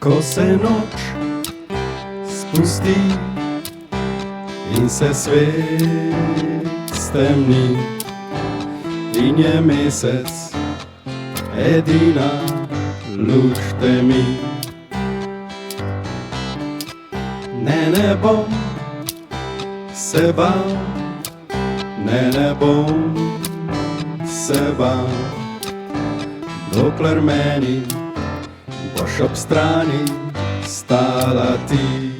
Ko se noč spusti in se svet stemni in je mesec edina luč temi. Ne bom se bal, ne bom se bal, dokler meni boš ob strani stala ti.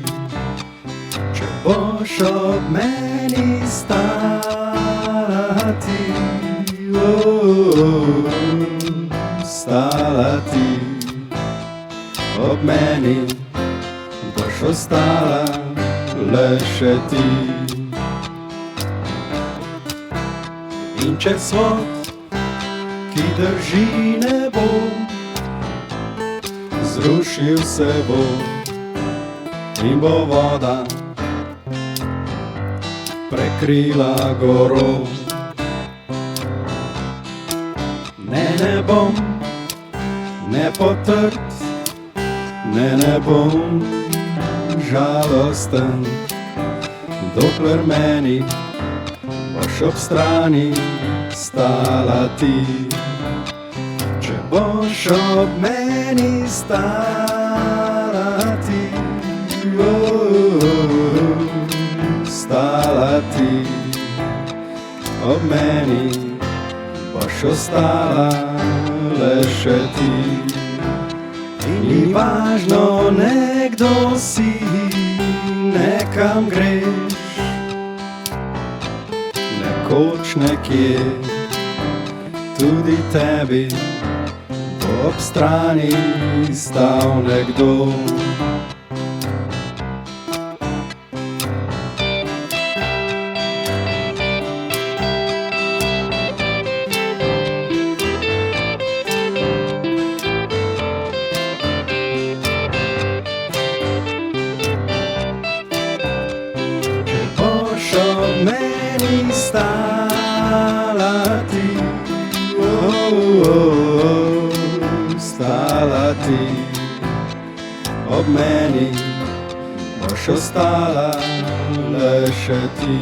Če boš ob meni stala ti, stala ti, ob meni boš ostala le še ti. In če svod, ki drži nebo, zrušil se bo in bo voda prekrila goro. Ne bom, ne potrt, ne bom žalosten, dokler meni boš ob strani stala ti. Če boš ob meni stala ti, stala ti, ob meni boš ostala le še ti. In ni važno, nekdo si, nekam greš, nekoč nekje, tudi tebi bo ob strani stal nekdo. Meni stala ti, stala ti, ob meni boš ostala le še ti.